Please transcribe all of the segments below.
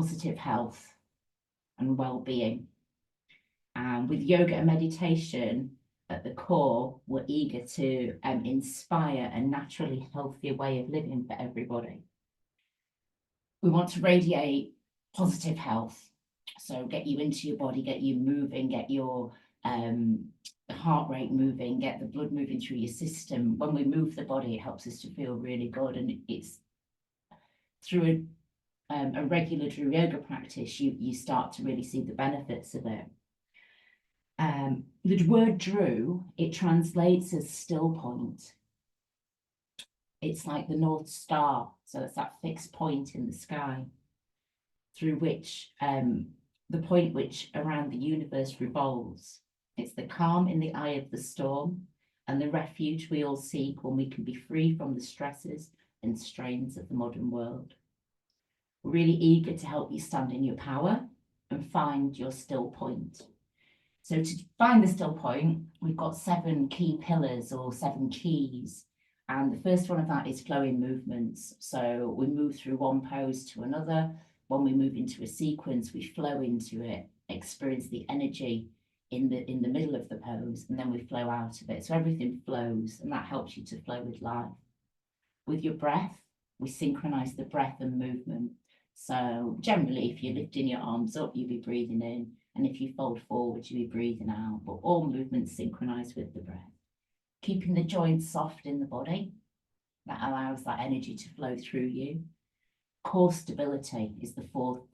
positive health and well-being. And with yoga and meditation at the core, we're eager to inspire a naturally healthier way of living for everybody. We want to radiate positive health. So get you into your body, get you moving, get your heart rate moving, get the blood moving through your system. When we move the body, it helps us to feel really good. And it's through a regular Drew yoga practice, you start to really see the benefits of it. The word Drew, it translates as still point. It's like the North Star, so it's that fixed point in the sky through which the point which around the universe revolves. It's the calm in the eye of the storm and the refuge we all seek when we can be free from the stresses and strains of the modern world. We're really eager to help you stand in your power and find your still point. So to find the still point, we've got 7 key pillars or 7 keys. And the first one of that is flowing movements. So we move through one pose to another. When we move into a sequence, we flow into it, experience the energy in the middle of the pose, and then we flow out of it. So everything flows, and that helps you to flow with life. With your breath, we synchronize the breath and movement. So generally, if you're lifting your arms up, you'll be breathing in. And if you fold forward, you'll be breathing out. But all movements synchronize with the breath. Keeping the joints soft in the body, that allows that energy to flow through you. Core stability is the 4th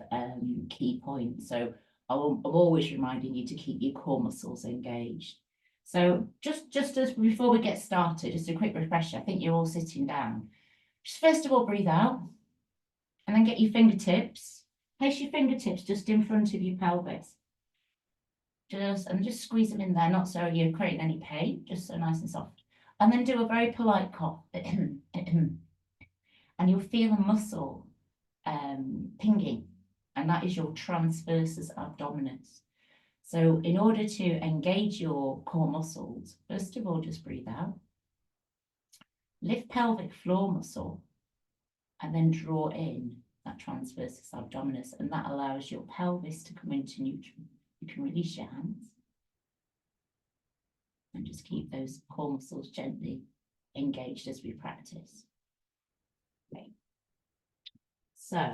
key point. So I'm always reminding you to keep your core muscles engaged. So just as before we get started, just a quick refresher. I think you're all sitting down. Just first of all, breathe out, and then get your fingertips. Place your fingertips just in front of your pelvis. Just squeeze them in there, not so you're creating any pain, just so nice and soft. And then do a very polite cough. And you'll feel a muscle pinging, and that is your transversus abdominis. So in order to engage your core muscles, first of all, just breathe out. Lift pelvic floor muscle, and then draw in that transversus abdominis, and that allows your pelvis to come into neutral. You can release your hands and just keep those core muscles gently engaged as we practice. Okay. So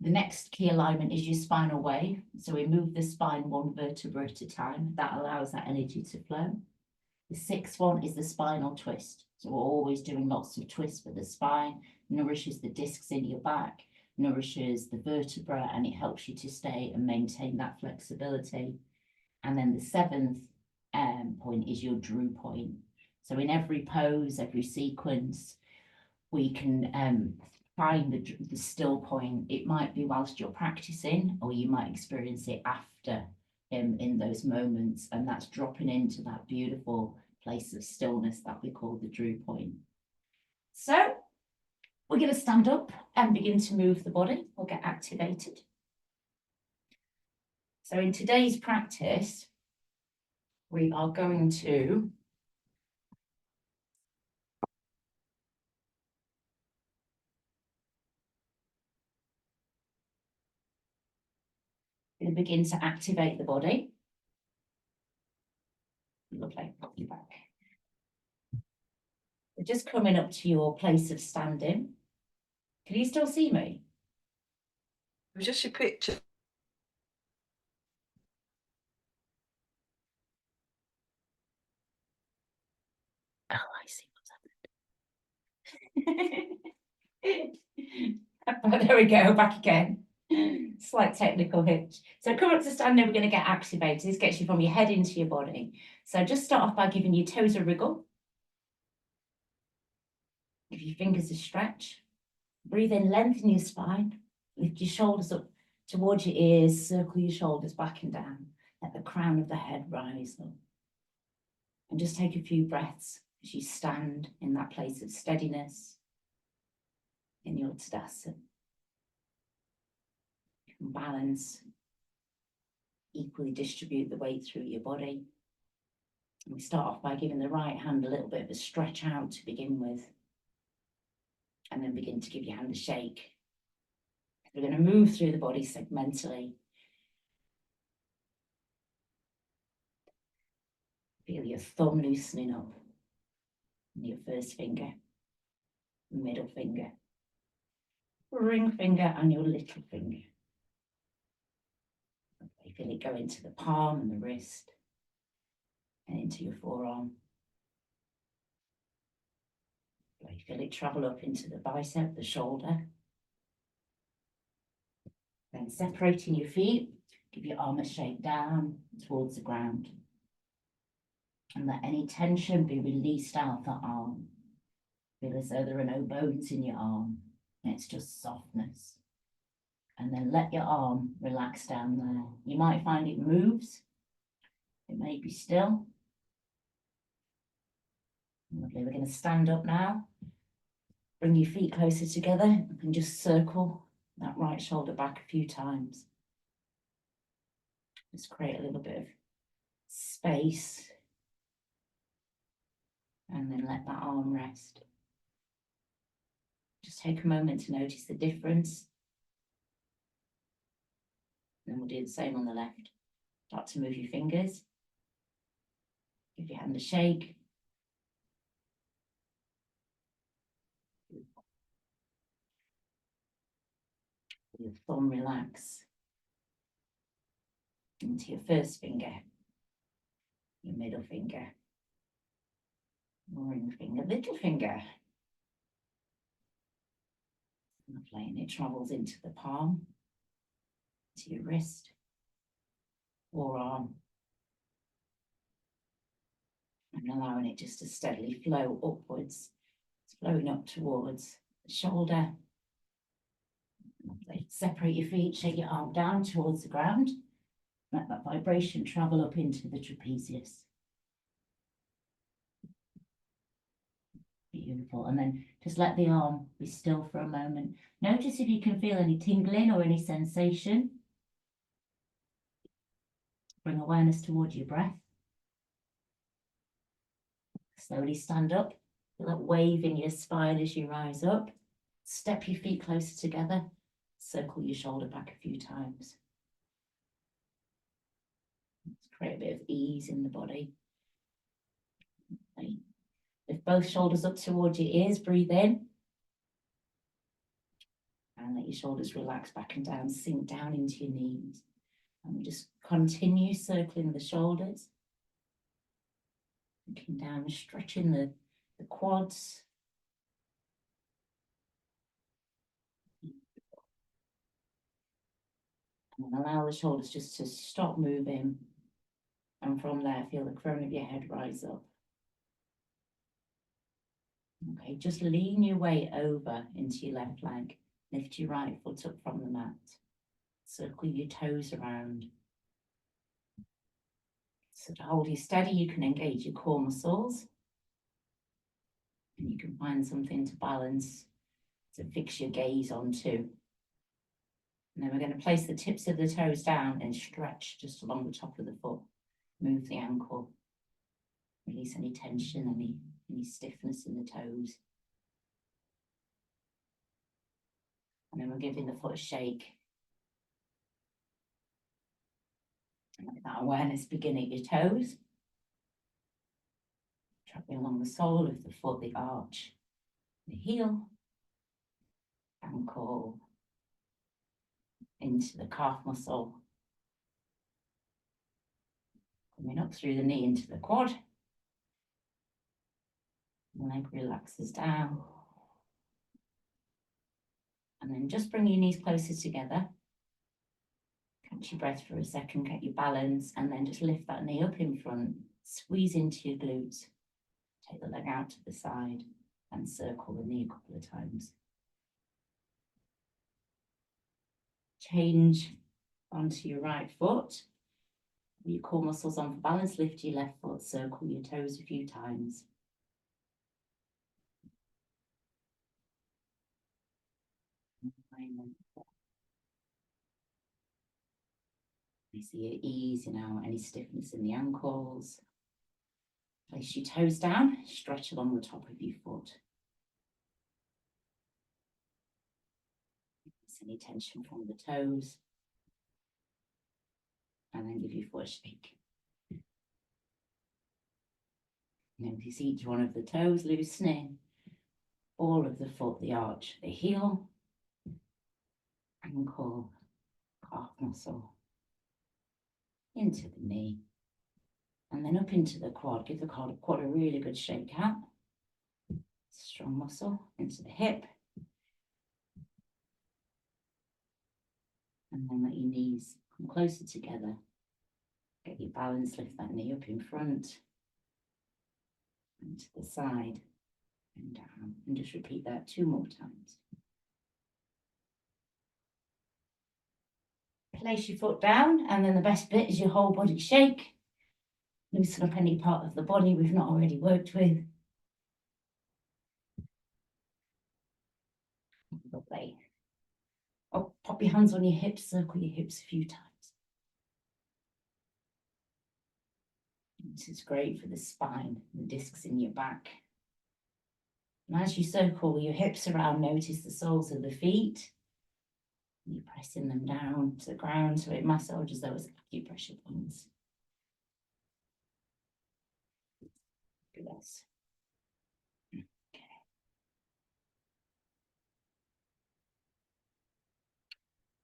the next key alignment is your spinal wave. So we move the spine 1 vertebra at a time. That allows that energy to flow. The 6th one is the spinal twist. So we're always doing lots of twists for the spine, nourishes the discs in your back, nourishes the vertebra, and it helps you to stay and maintain that flexibility. And then the 7th point is your Drew point. So in every pose, every sequence, we can find the still point. It might be whilst you're practicing, or you might experience it after in those moments, and that's dropping into that beautiful place of stillness that we call the Drew point. So we're going to stand up and begin to move the body. We'll get activated. So in today's practice, we are going to begin to activate the body. Lovely, pop you back. We're just coming up to your place of standing. Can you still see me? It was just your picture. Oh, I see what's happened. There we go, back again. Slight technical hitch. So come up to standing, we're going to get activated. This gets you from your head into your body. So just start off by giving your toes a wriggle. Give your fingers a stretch. Breathe in, lengthen your spine. Lift your shoulders up towards your ears. Circle your shoulders back and down. Let the crown of the head rise up. And just take a few breaths as you stand in that place of steadiness in your Tadasana. You can balance, equally distribute the weight through your body. And we start off by giving the right hand a little bit of a stretch out to begin with. And then begin to give your hand a shake We're going to move through the body segmentally. Feel your thumb loosening up. And your first finger, middle finger, ring finger, and your little finger. Okay, feel it go into the palm and the wrist, and into your forearm. Okay, feel it travel up into the bicep, the shoulder. Then separating your feet, give your arm a shake down towards the ground. And let any tension be released out the arm. Feel as though there are no bones in your arm. It's just softness. And then let your arm relax down there. You might find it moves. It may be still. Lovely. We're going to stand up now. Bring your feet closer together and just circle that right shoulder back a few times. Just create a little bit of space. And then let that arm rest. Just take a moment to notice the difference. Then we'll do the same on the left. Start to move your fingers. Give your hand a shake. Your thumb relax into your first finger, your middle finger, ring finger, little finger. Lovely, and it travels into the palm, to your wrist, forearm, and allowing it just to steadily flow upwards. It's flowing up towards the shoulder. Lovely. Separate your feet, shake your arm down towards the ground. Let that vibration travel up into the trapezius. Beautiful. And then just let the arm be still for a moment. Notice if you can feel any tingling or any sensation. Bring awareness towards your breath. Slowly stand up. Feel that wave in your spine as you rise up. Step your feet closer together. Circle your shoulder back a few times. Let's create a bit of ease in the body. Okay. Lift both shoulders up towards your ears. Breathe in. And let your shoulders relax back and down. Sink down into your knees. And we just continue circling the shoulders. Looking down, stretching the quads. And allow the shoulders just to stop moving. And from there, feel the crown of your head rise up. Okay, just lean your weight over into your left leg. Lift your right foot up from the mat. Circle your toes around. So to hold you steady, you can engage your core muscles. And you can find something to balance, to fix your gaze onto. And then we're going to place the tips of the toes down and stretch just along the top of the foot. Move the ankle. Release any tension, any stiffness in the toes. And then we're giving the foot a shake. And let that awareness begin at your toes. Traveling along the sole of the foot, the arch, the heel, ankle, into the calf muscle. Coming up through the knee into the quad. The leg relaxes down. And then just bring your knees closer together. Catch your breath for a second, get your balance, and then just lift that knee up in front. Squeeze into your glutes. Take the leg out to the side and circle the knee a couple of times. Change onto your right foot. Your core muscles on for balance. Lift your left foot, circle your toes a few times. You see it easing out any stiffness in the ankles. Place your toes down, stretch along the top of your foot. any tension from the toes. And then give your foot a shake. Notice each one of the toes loosening, all of the foot, the arch, the heel, ankle, calf muscle, into the knee, and then up into the quad. Give the quad a really good shake out. Strong muscle into the hip. And then let your knees come closer together. Get your balance, lift that knee up in front and to the side and down. And just repeat that 2 more times. Place your foot down, and then the best bit is your whole body shake. Loosen up any part of the body we've not already worked with. Lovely. Oh, pop your hands on your hips, circle your hips a few times. This is great for the spine, the discs in your back. And as you circle your hips around, notice the soles of the feet. You're pressing them down to the ground so it massages those acupressure points. Yes. Okay.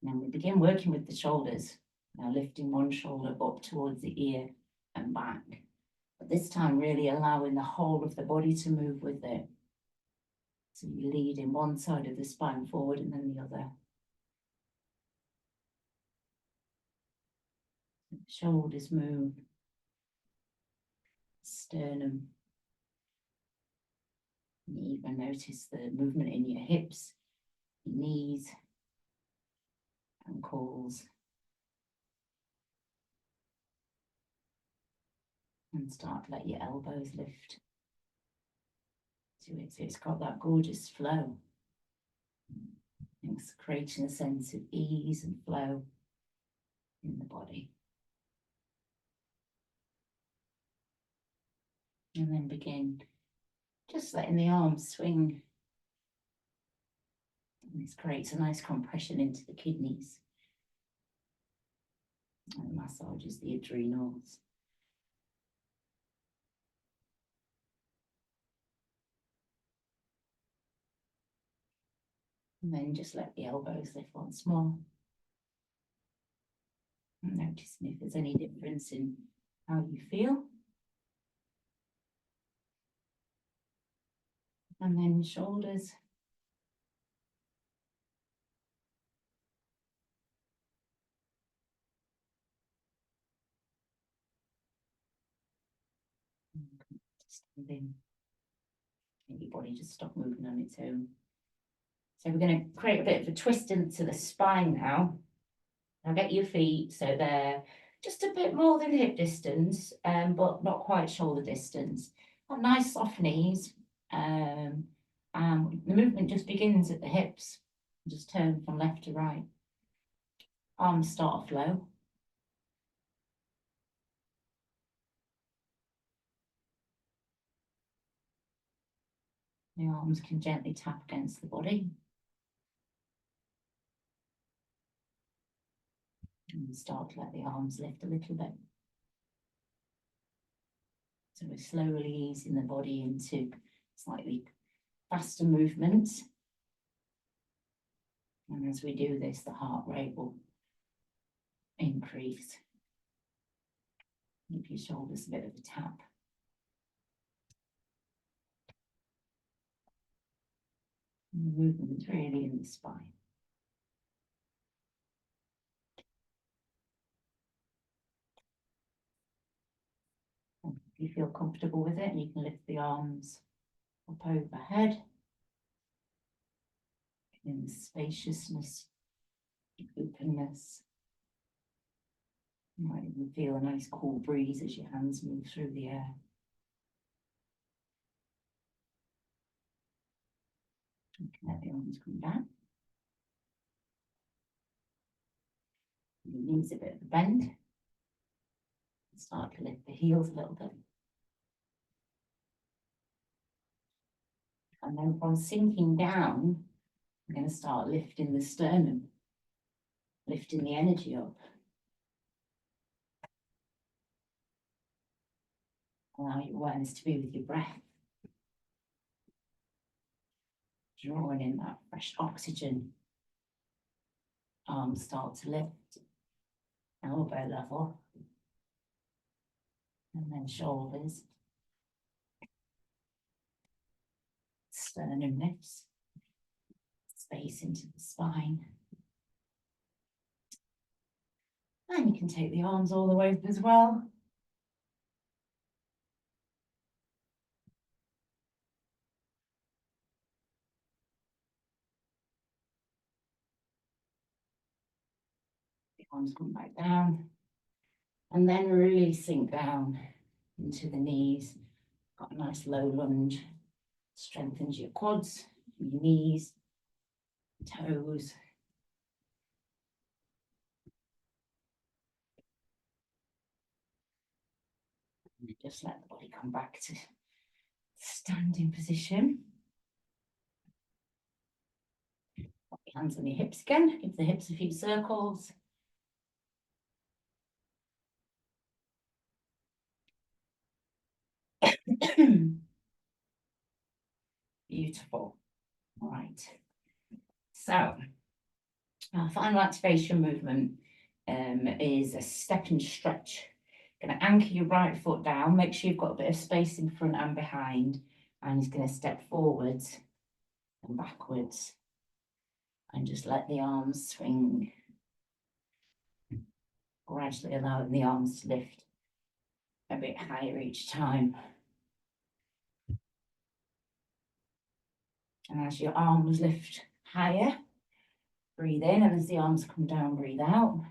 Now we begin working with the shoulders. Now lifting one shoulder up towards the ear and back. But this time really allowing the whole of the body to move with it. So you lead in one side of the spine forward and then the other. The shoulders move. Sternum. You even notice the movement in your hips, your knees, ankles. And start to let your elbows lift to it. So it's got that gorgeous flow. It's creating a sense of ease and flow in the body. And then begin just letting the arms swing. And this creates a nice compression into the kidneys. And massages the adrenals. And then just let the elbows lift once more. And noticing if there's any difference in how you feel. And then shoulders. Standing. Let your body just stop moving on its own. So we're going to create a bit of a twist into the spine now. Now get your feet so they're just a bit more than hip distance, but not quite shoulder distance. Got nice soft knees. And the movement just begins at the hips. Just turn from left to right. Arms start flow. The arms can gently tap against the body. And start to let the arms lift a little bit. So we're slowly easing the body into slightly faster movements. And as we do this, the heart rate will increase. Give your shoulders a bit of a tap. And the movement is really in the spine. And if you feel comfortable with it, you can lift the arms up overhead. In the spaciousness, openness. You might even feel a nice cool breeze as your hands move through the air. You can let the arms come down. Your knees a bit of a bend. Start to lift the heels a little bit. And then from sinking down, I'm going to start lifting the sternum. lifting the energy up. Allow your awareness to be with your breath. Drawing in that fresh oxygen. Arms start to lift, elbow level. And then shoulders. Sternum lifts. Space into the spine. And you can take the arms all the way up as well. The arms come back down. And then really sink down into the knees. Got a nice low lunge. Strengthens your quads, your knees, toes. And just let the body come back to standing position. Put your hands on your hips again. Give the hips a few circles. Beautiful. All right. So, our final activation movement is a step and stretch. Going to anchor your right foot down. Make sure you've got a bit of space in front and behind. And he's going to step forwards and backwards. And just let the arms swing. Gradually allowing the arms to lift a bit higher each time. And as your arms lift higher, breathe in, and as the arms come down, breathe out.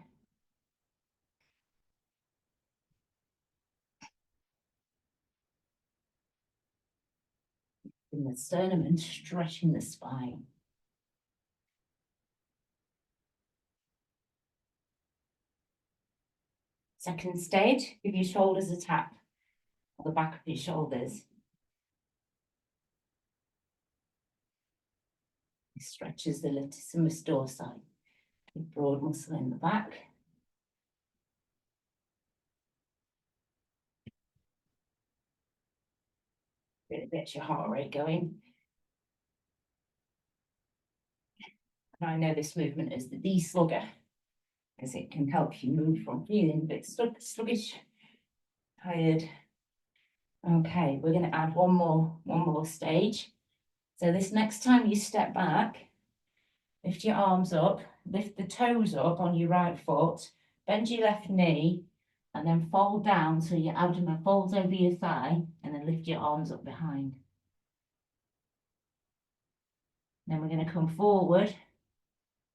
In the sternum and stretching the spine. Second stage, give your shoulders a tap on the back of your shoulders. It stretches the latissimus dorsi, the broad muscle in the back. Really gets your heart rate going. And I know this movement is the D-slugger, because it can help you move from feeling a bit sluggish, tired. Okay, we're going to add one more stage. So this next time you step back, lift your arms up, lift the toes up on your right foot, bend your left knee, and then fold down so your abdomen folds over your thigh, and then lift your arms up behind. Then we're going to come forward,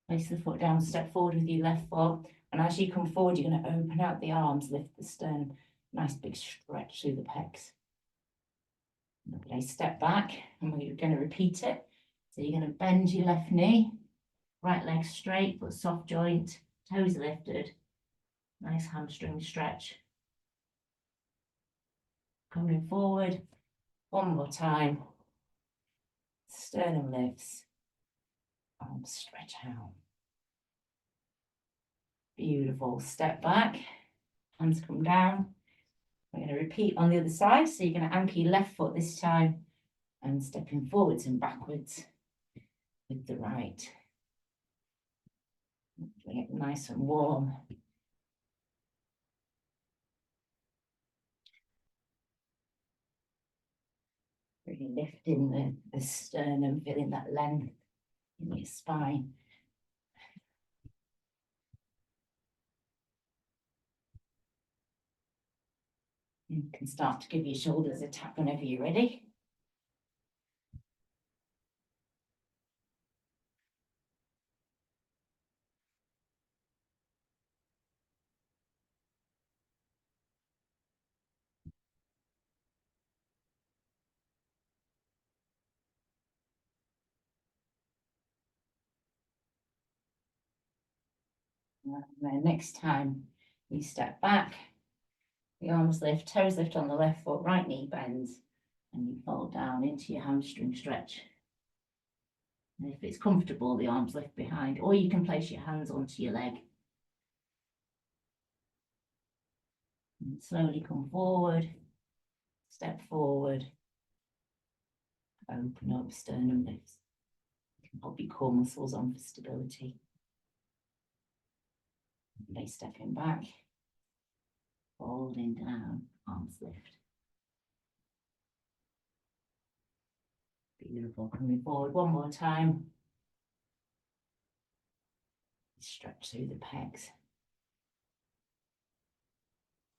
place the foot down, step forward with your left foot, and as you come forward, you're going to open out the arms, lift the sternum, nice big stretch through the pecs. Okay, step back, and we're going to repeat it. So you're going to bend your left knee, right leg straight, foot soft joint, toes lifted, nice hamstring stretch. Coming forward, one more time. Sternum lifts, arms stretch out. Beautiful. Step back, hands come down. We're going to repeat on the other side. So you're going to anchor your left foot this time and stepping forwards and backwards with the right. Get it nice and warm. Really lifting the sternum, feeling that length in your spine. You can start to give your shoulders a tap whenever you're ready. And then next time you step back, the arms lift, toes lift on the left foot, right knee bends, and you fold down into your hamstring stretch. And if it's comfortable, the arms lift behind, or you can place your hands onto your leg And slowly come forward, step forward, open up, sternum lifts. Help your core muscles on for stability. They stepping back, folding down, arms lift. Beautiful. Coming forward one more time. Stretch through the pecs.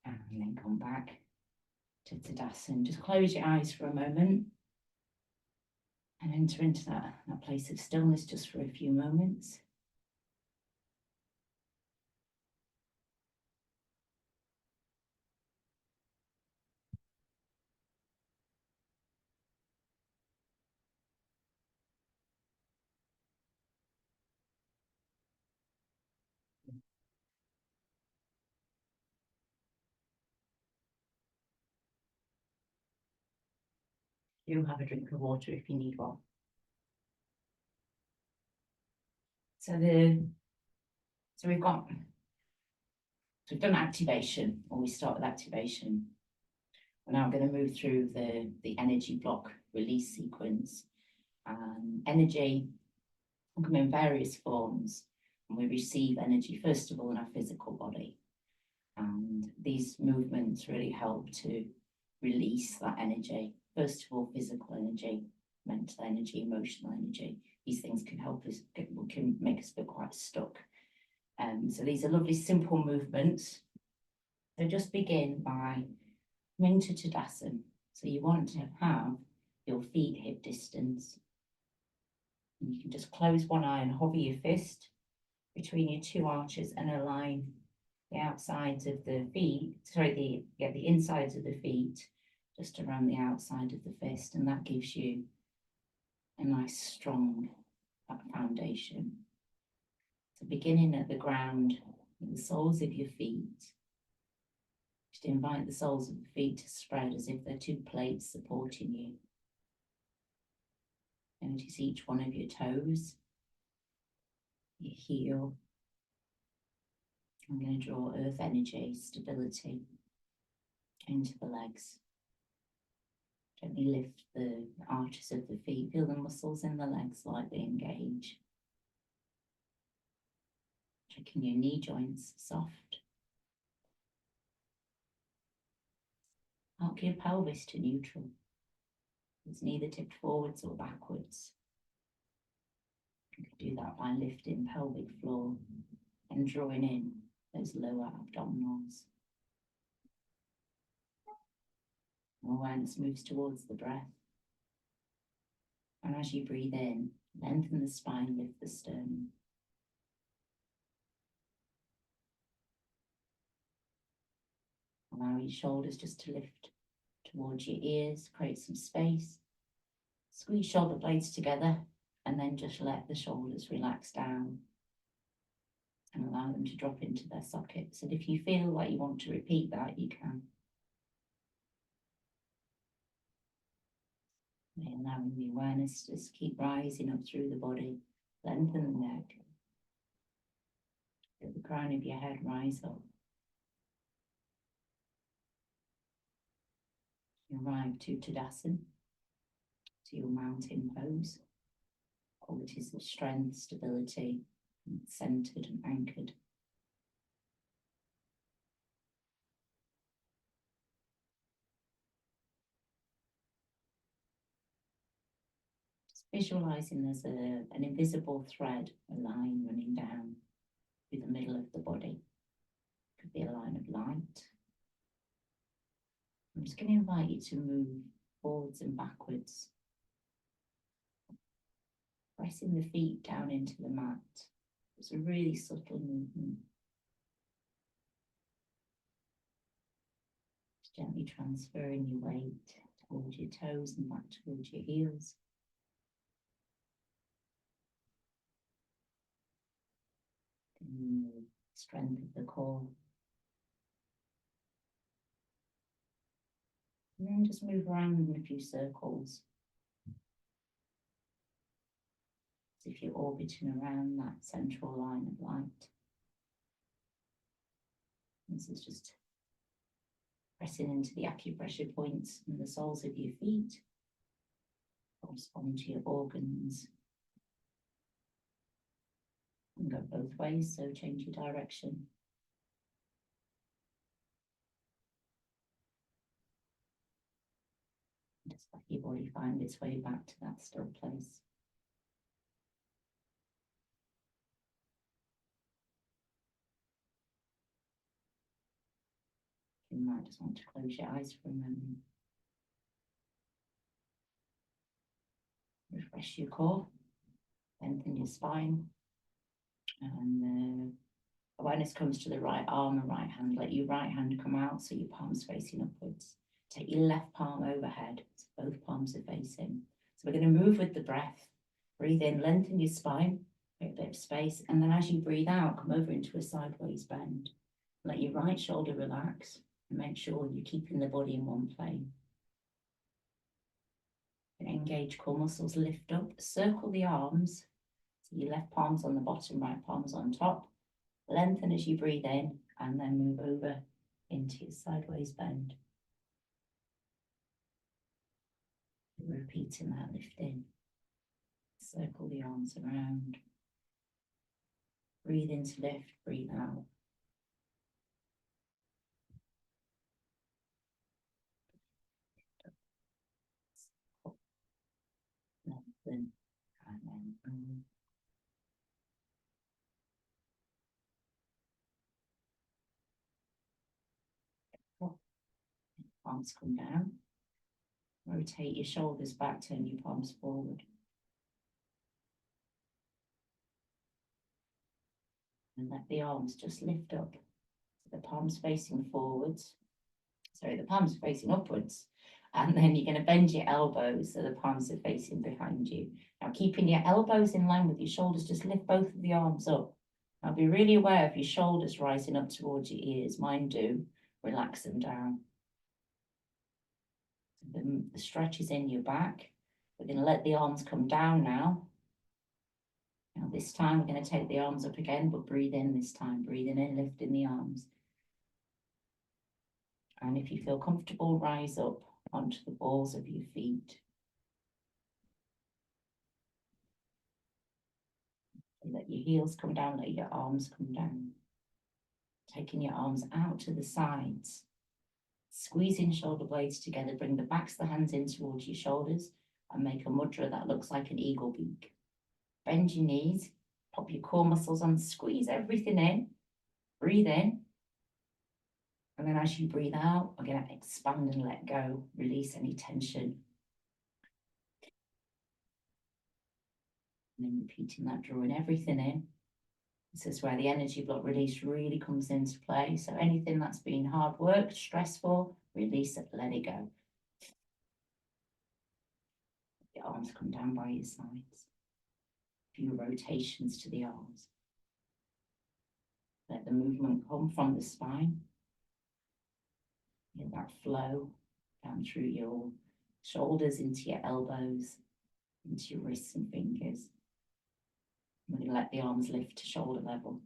And then come back to Tadasana. Just close your eyes for a moment and enter into that place of stillness just for a few moments. Do have a drink of water if you need one. So we've done activation, or we start with activation. We're now going to move through the energy block release sequence. Energy can come in various forms, and we receive energy first of all in our physical body. And these movements really help to release that energy. First of all, physical energy, mental energy, emotional energy. These things can help us, can make us feel quite stuck. So these are lovely, simple movements. So just begin by coming to Tadasana. So you want to have your feet hip distance. And you can just close one eye and hover your fist between your two arches and align the outsides of the feet, the insides of the feet just around the outside of the fist, and that gives you a nice strong foundation. So beginning at the ground, with the soles of your feet, just invite the soles of the feet to spread as if they're two plates supporting you. Notice each one of your toes, your heel. I'm going to draw earth energy, stability into the legs. Gently lift the arches of the feet. Feel the muscles in the legs slightly engage. Checking your knee joints soft. Arc your pelvis to neutral. It's neither tipped forwards or backwards. You can do that by lifting pelvic floor and drawing in those lower abdominals. Awareness moves towards the breath. And as you breathe in, lengthen the spine, lift the sternum. Allow your shoulders just to lift towards your ears, create some space. Squeeze shoulder blades together and then just let the shoulders relax down and allow them to drop into their sockets. And if you feel like you want to repeat that, you can. And allowing the awareness to just keep rising up through the body, lengthen the neck. Feel the crown of your head rise up. You arrive to Tadasana, to your mountain pose. Qualities of strength, stability, centered and anchored. Just visualizing there's an invisible thread, a line running down through the middle of the body. Could be a line of light. I'm just going to invite you to move forwards and backwards, pressing the feet down into the mat. It's a really subtle movement. Just gently transferring your weight towards your toes and back towards your heels. And the strength of the core. And then just move around in a few circles. As if you're orbiting around that central line of light. This is just Pressing into the acupressure points and the soles of your feet. Correspond to your organs. And go both ways, so change your direction. Just let your body find its way back to that still place. You might just want to close your eyes for a moment. Refresh your core, lengthen your spine, and awareness comes to the right arm and right hand. Let your right hand come out so your palm's facing upwards. Take your left palm overhead, so both palms are facing. So we're going to move with the breath. Breathe in, lengthen your spine, create a bit of space, and then as you breathe out, come over into a sideways bend. Let your right shoulder relax, and make sure you're keeping the body in one plane. Engage core muscles, lift up, circle the arms. So your left palm's on the bottom, right palm's on top. Lengthen as you breathe in, and then move over into your sideways bend. Repeating that lift in. Circle the arms around. Breathe in to lift, breathe out. Lengthen, and then palms come down. Rotate your shoulders back, turn your palms forward. And let the arms just lift up. So the palms facing forwards. Sorry, the palms facing upwards. And then you're going to bend your elbows so the palms are facing behind you. Now, keeping your elbows in line with your shoulders, just lift both of the arms up. Now, be really aware of your shoulders rising up towards your ears. Mine do. Relax them down. The stretch is in your back. We're going to let the arms come down now. Now, this time, we're going to take the arms up again, but breathe in this time. Breathing in, lifting the arms. And if you feel comfortable, rise up onto the balls of your feet. And let your heels come down, let your arms come down. Taking your arms out to the sides. Squeezing shoulder blades together, bring the backs of the hands in towards your shoulders and make a mudra that looks like an eagle beak. Bend your knees, pop your core muscles on, squeeze everything in, breathe in. And then as you breathe out, we're going to expand and let go, release any tension. And then repeating that, drawing everything in. This is where the energy block release really comes into play. So anything that's been hard work, stressful, release it, let it go. The arms come down by your sides. A few rotations to the arms. Let the movement come from the spine. Get that flow down through your shoulders, into your elbows, into your wrists and fingers. We're going to let the arms lift to shoulder level.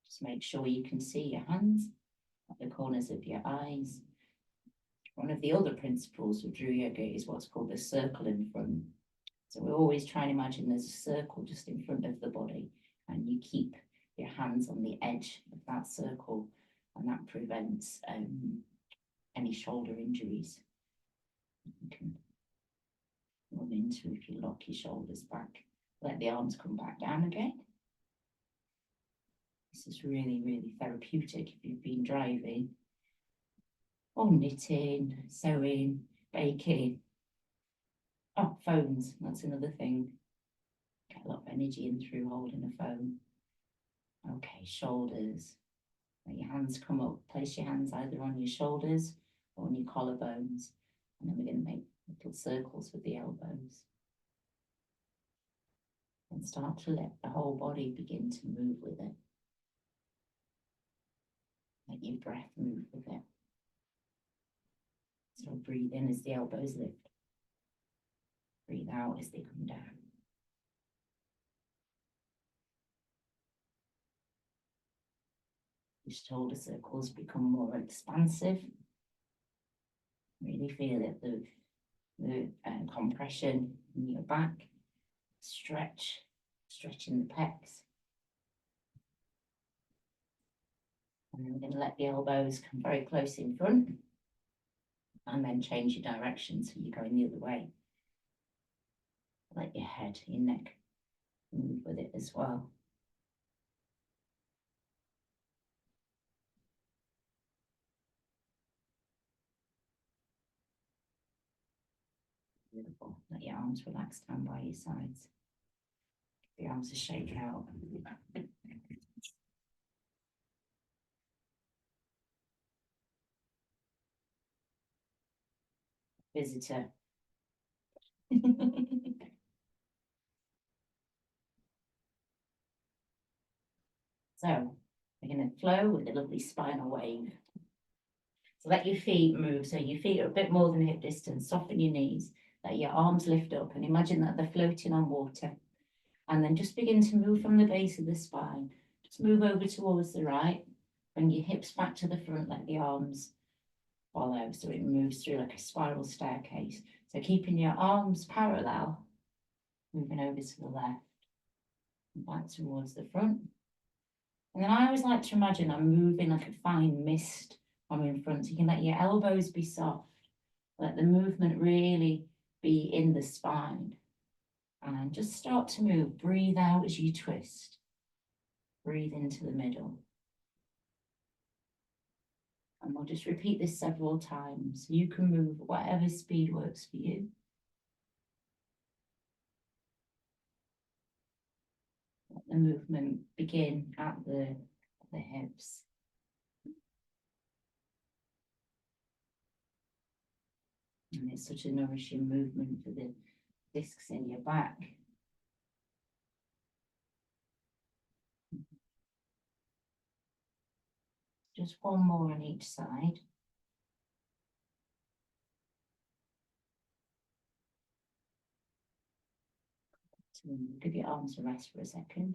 Just make sure you can see your hands at the corners of your eyes. One of the other principles of Drew Yoga is what's called the circle in front. So we're always trying to imagine there's a circle just in front of the body, and you keep your hands on the edge of that circle, and that prevents any shoulder injuries. You can run into if you lock your shoulders back. Let the arms come back down again. This is really, really therapeutic if you've been driving or knitting, sewing, baking. Oh, phones, that's another thing. Get a lot of energy in through holding a phone. Okay, shoulders. Let your hands come up. Place your hands either on your shoulders or on your collarbones. And then we're going to make little circles with the elbows. And start to let the whole body begin to move with it. Let your breath move with it. So breathe in as the elbows lift. Breathe out as they come down. Your shoulder circles become more expansive. Really feel it, the compression in your back. Stretching the pecs. And then we're going to let the elbows come very close in front and then change your direction so you're going the other way. Let your head, your neck move with it as well. Beautiful. Let your arms relax down by your sides. The arms to shake out. Visitor. So we're going to flow with a lovely spinal wave. So let your feet move. So your feet are a bit more than hip distance. Soften your knees. Let your arms lift up and imagine that they're floating on water. And then just begin to move from the base of the spine. Just move over towards the right. Bring your hips back to the front. Let the arms follow. So it moves through like a spiral staircase. So keeping your arms parallel, moving over to the left and back towards the front. And then I always like to imagine I'm moving like a fine mist from in front. So you can let your elbows be soft. Let the movement really be in the spine. And just start to move. Breathe out as you twist. Breathe into the middle. And we'll just repeat this several times. You can move at whatever speed works for you. Let the movement begin at the hips. And it's such a nourishing movement for the discs in your back. Just one more on each side. So give your arms a rest for a second.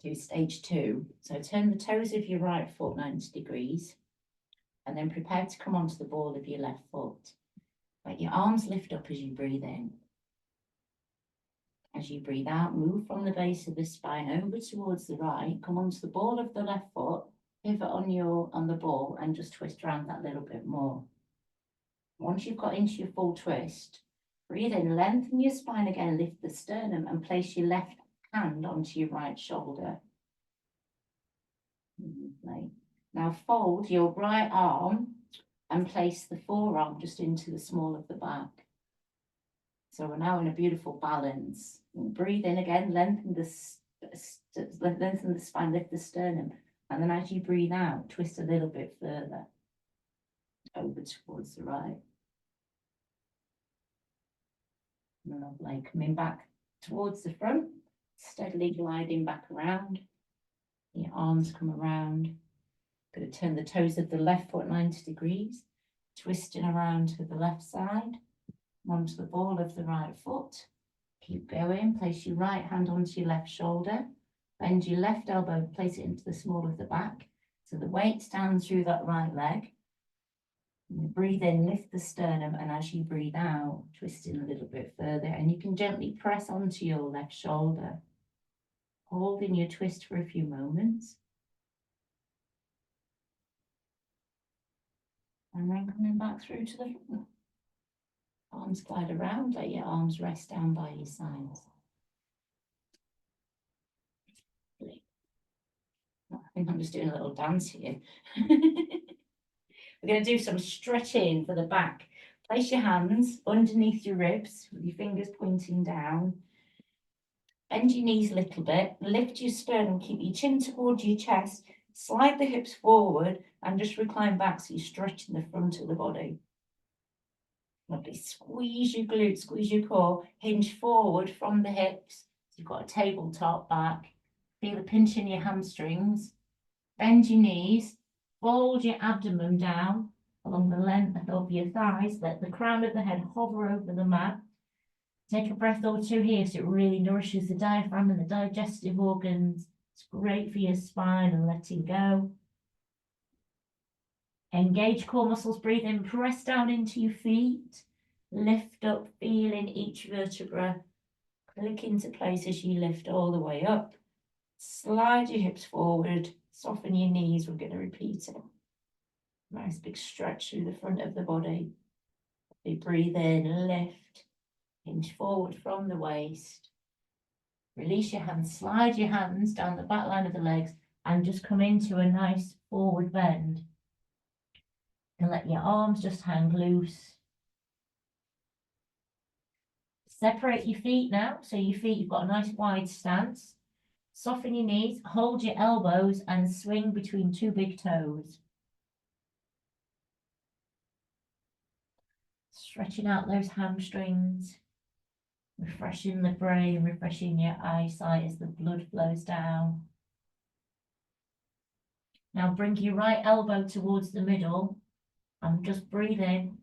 Do stage 2. So turn the toes of your right foot 90 degrees and then prepare to come onto the ball of your left foot. Let your arms lift up as you breathe in. As you breathe out, move from the base of the spine over towards the right, come onto the ball of the left foot, pivot on the ball and just twist around that little bit more. Once you've got into your full twist, breathe in, lengthen your spine again, lift the sternum and place your left hand onto your right shoulder. Lovely. Now fold your right arm and place the forearm just into the small of the back. So we're now in a beautiful balance. Breathe in again, lengthen the spine, lift the sternum. And then as you breathe out, twist a little bit further over towards the right. Lovely. Coming back towards the front, steadily gliding back around. Your arms come around. Going to turn the toes of the left foot 90 degrees, twisting around to the left side, onto the ball of the right foot. Keep going. Place your right hand onto your left shoulder. Bend your left elbow, place it into the small of the back. So the weight's down through that right leg. And breathe in, lift the sternum, and as you breathe out, twist in a little bit further. And you can gently press onto your left shoulder, holding your twist for a few moments. And then coming back through to the front. Arms glide around, let your arms rest down by your sides. I think I'm just doing a little dance here. We're going to do some stretching for the back. Place your hands underneath your ribs with your fingers pointing down. Bend your knees a little bit, lift your sternum, keep your chin towards your chest, slide the hips forward and just recline back so you're stretching the front of the body. Lovely. Squeeze your glutes, squeeze your core, hinge forward from the hips. So you've got a tabletop back. Feel a pinch in your hamstrings. Bend your knees, fold your abdomen down along the length of your thighs. Let the crown of the head hover over the mat. Take a breath or two here so it really nourishes the diaphragm and the digestive organs. It's great for your spine and letting go. Engage core muscles, breathe in, press down into your feet. Lift up, feeling each vertebra click into place as you lift all the way up. Slide your hips forward, soften your knees. We're going to repeat it. Nice big stretch through the front of the body. We breathe in, lift, hinge forward from the waist. Release your hands, slide your hands down the back line of the legs and just come into a nice forward bend. And let your arms just hang loose. Separate your feet now. So your feet, you've got a nice wide stance. Soften your knees, hold your elbows and swing between two big toes. Stretching out those hamstrings, refreshing the brain, refreshing your eyesight as the blood flows down. Now bring your right elbow towards the middle and just breathe in.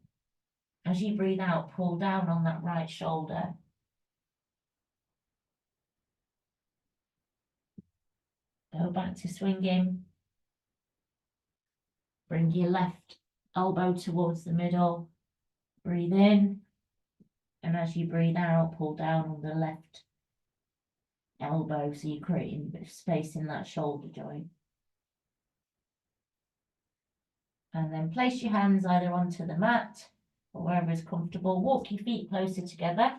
As you breathe out, pull down on that right shoulder. Go back to swinging. Bring your left elbow towards the middle. Breathe in. And as you breathe out, pull down on the left elbow so you're creating a bit of space in that shoulder joint. And then place your hands either onto the mat or wherever is comfortable. Walk your feet closer together.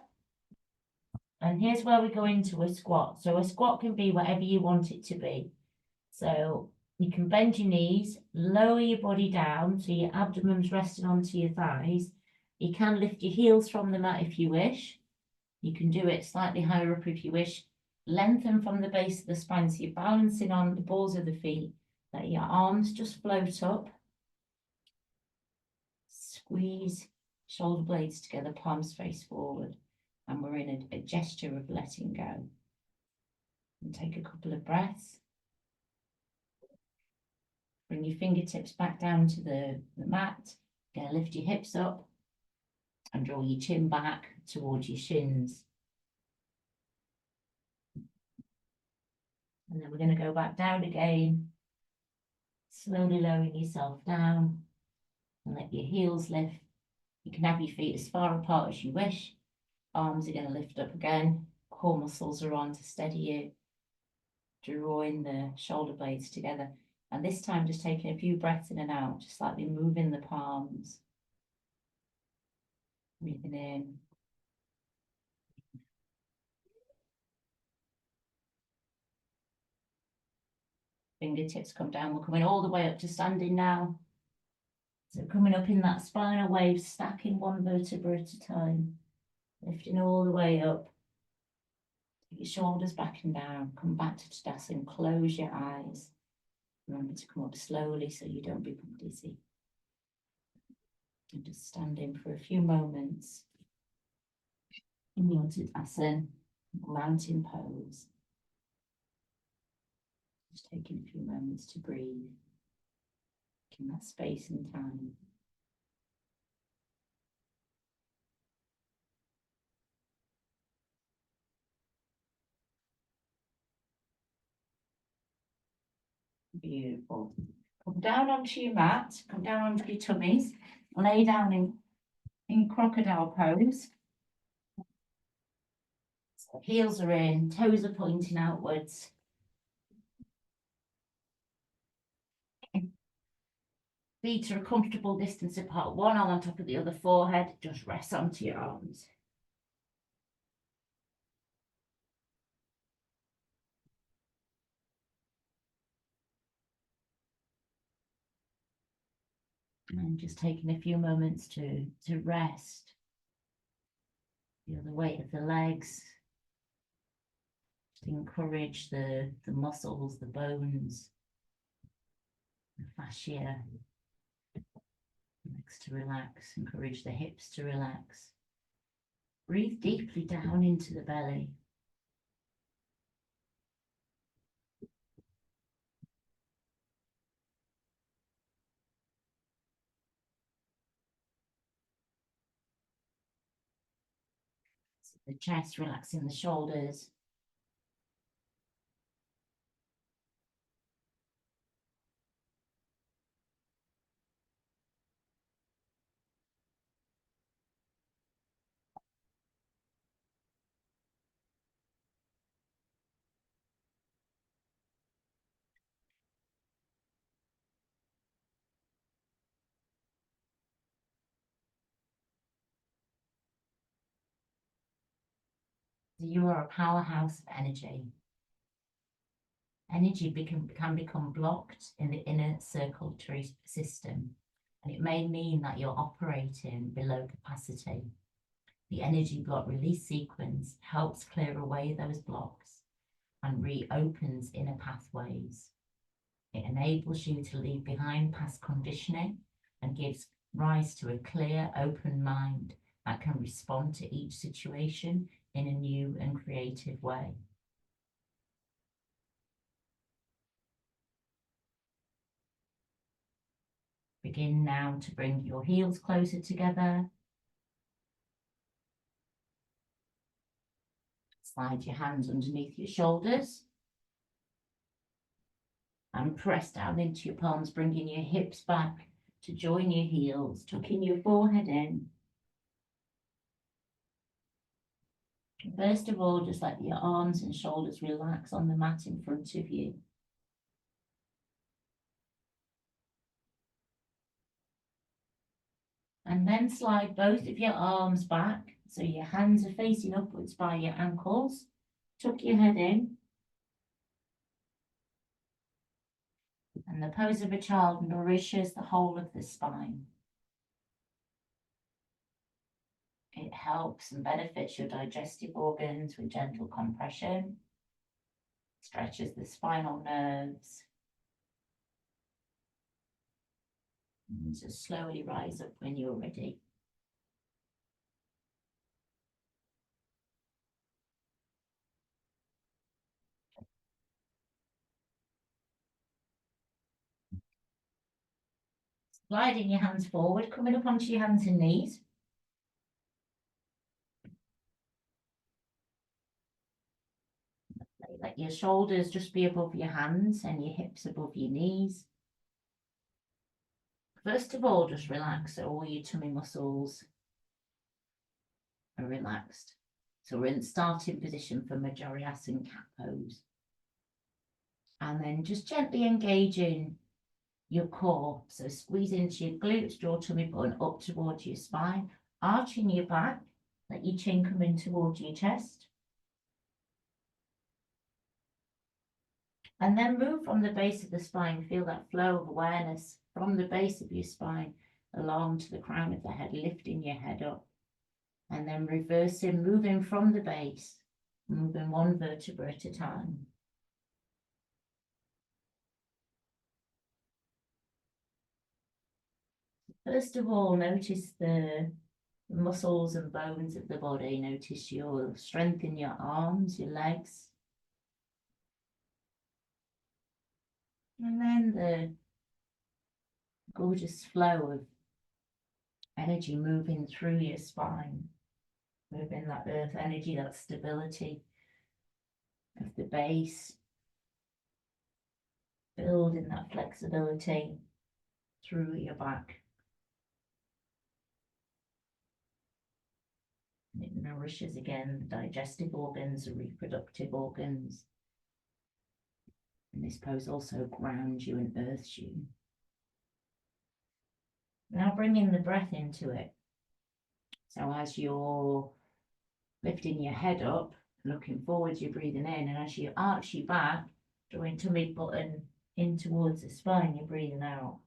And here's where we go into a squat. So a squat can be whatever you want it to be. So you can bend your knees, lower your body down so your abdomen's resting onto your thighs. You can lift your heels from the mat if you wish. You can do it slightly higher up if you wish. Lengthen from the base of the spine so you're balancing on the balls of the feet. Let your arms just float up. Squeeze shoulder blades together, palms face forward. And we're in a gesture of letting go. And take a couple of breaths. Bring your fingertips back down to the mat. You're going to lift your hips up and draw your chin back towards your shins. And then we're going to go back down again. Slowly lowering yourself down and let your heels lift. You can have your feet as far apart as you wish. Arms are going to lift up again. Core muscles are on to steady you. Drawing the shoulder blades together. And this time just taking a few breaths in and out, just slightly moving the palms. Breathing in. Fingertips come down. We're coming all the way up to standing now. So coming up in that spinal wave, stacking one vertebra at a time. Lifting all the way up. Take your shoulders back and down. Come back to Tadasana. Close your eyes. Remember to come up slowly so you don't become dizzy. And just standing for a few moments in your Tadasana, mountain pose. Just taking a few moments to breathe. In that space and time. Beautiful. Come down onto your mat, come down onto your tummies, lay down in crocodile pose. So heels are in, toes are pointing outwards. Feet are a comfortable distance apart, one arm on top of the other, forehead, just rest onto your arms. And just taking a few moments to rest. Feel the weight of the legs. To encourage the muscles, the bones, the fascia. Legs to relax, encourage the hips to relax. Breathe deeply down into the belly. The chest, relaxing the shoulders. You are a powerhouse of energy. Energy can become blocked in the inner circulatory system, and it may mean that you're operating below capacity. The energy block release sequence helps clear away those blocks and reopens inner pathways. It enables you to leave behind past conditioning and gives rise to a clear, open mind that can respond to each situation in a new and creative way. Begin now to bring your heels closer together. Slide your hands underneath your shoulders. And press down into your palms, bringing your hips back to join your heels, tucking your forehead in. First of all, just let your arms and shoulders relax on the mat in front of you. And then slide both of your arms back so your hands are facing upwards by your ankles. Tuck your head in. And the pose of a child nourishes the whole of the spine. It helps and benefits your digestive organs with gentle compression, stretches the spinal nerves, and just slowly rise up when you're ready. Sliding your hands forward, coming up onto your hands and knees. Let your shoulders just be above your hands and your hips above your knees. First of all, just relax so all your tummy muscles are relaxed. So we're in starting position for Majorasana cat pose. And then just gently engaging your core. So squeeze into your glutes, draw tummy button up towards your spine, arching your back, let your chin come in towards your chest. And then move from the base of the spine, feel that flow of awareness from the base of your spine along to the crown of the head, lifting your head up. And then reversing, moving from the base, moving one vertebra at a time. First of all, notice the muscles and bones of the body. Notice your strength in your arms, your legs. And then the gorgeous flow of energy moving through your spine. Moving that earth energy, that stability of the base. Building that flexibility through your back. And it nourishes again the digestive organs, the reproductive organs. And this pose also grounds you and earths you. Now bringing the breath into it. So as you're lifting your head up, looking forwards, you're breathing in, and as you arch your back, drawing tummy button in towards the spine, you're breathing out.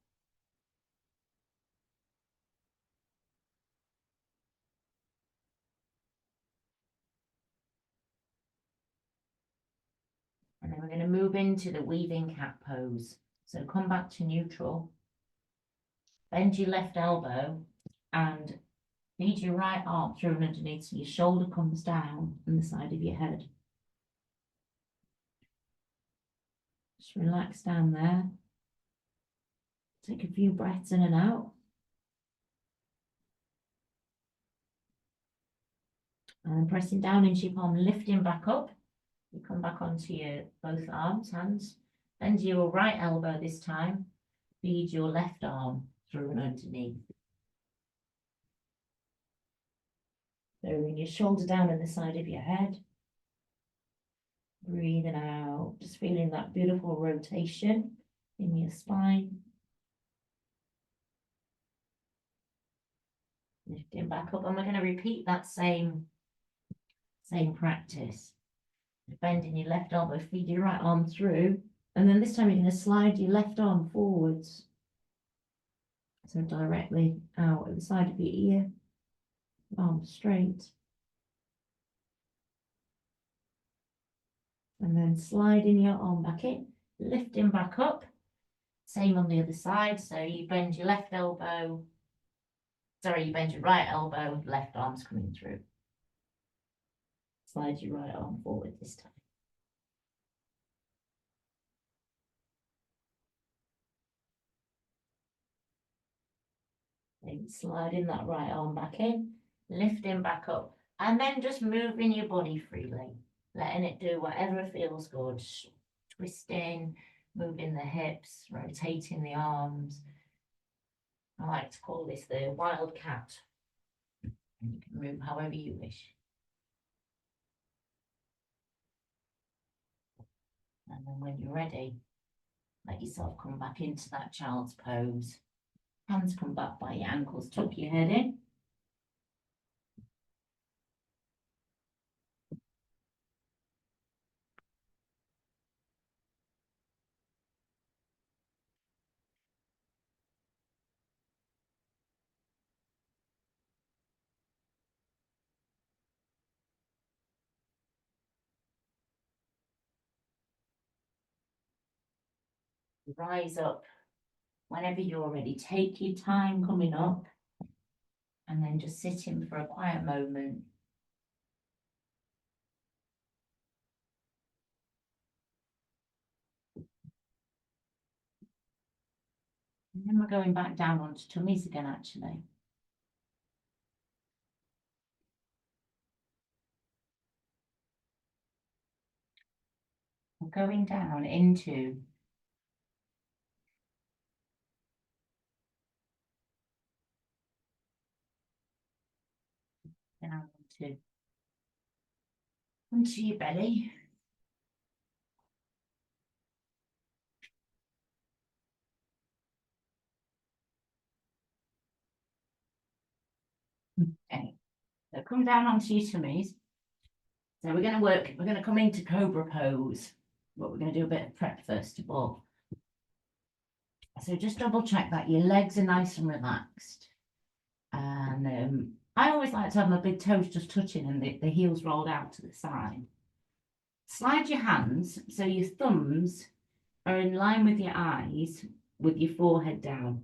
And then we're going to move into the weaving cat pose. So come back to neutral. Bend your left elbow and feed your right arm through and underneath so your shoulder comes down on the side of your head. Just relax down there. Take a few breaths in and out. And pressing down into your palm, lifting back up. You come back onto your both arms, hands. Bend your right elbow this time. Feed your left arm through and underneath. Throwing your shoulder down on the side of your head. Breathing out, just feeling that beautiful rotation in your spine. Lifting back up, and we're going to repeat that same practice. Bending your left elbow, feed your right arm through, and then this time you're going to slide your left arm forwards. So directly out at the side of your ear, arm straight. And then sliding your arm back in, lifting back up. Same on the other side. So you bend your left elbow, you bend your right elbow, left arm's coming through. Slide your right arm forward this time. Then sliding that right arm back in, lifting back up, and then just moving your body freely, letting it do whatever feels good. Twisting, moving the hips, rotating the arms. I like to call this the wild cat. And you can move however you wish. And then when you're ready, let yourself come back into that child's pose. Hands come back by your ankles, tuck your head in. Rise up whenever you're ready. Take your time coming up, and then just sit in for a quiet moment. And then we're going back down onto tummies again, actually. We're going down into down onto your belly. Okay, so come down onto your tummies. So we're going to come into Cobra pose, but we're going to do a bit of prep first of all. So just double check that your legs are nice and relaxed. And I always like to have my big toes just touching and the heels rolled out to the side. Slide your hands so your thumbs are in line with your eyes with your forehead down.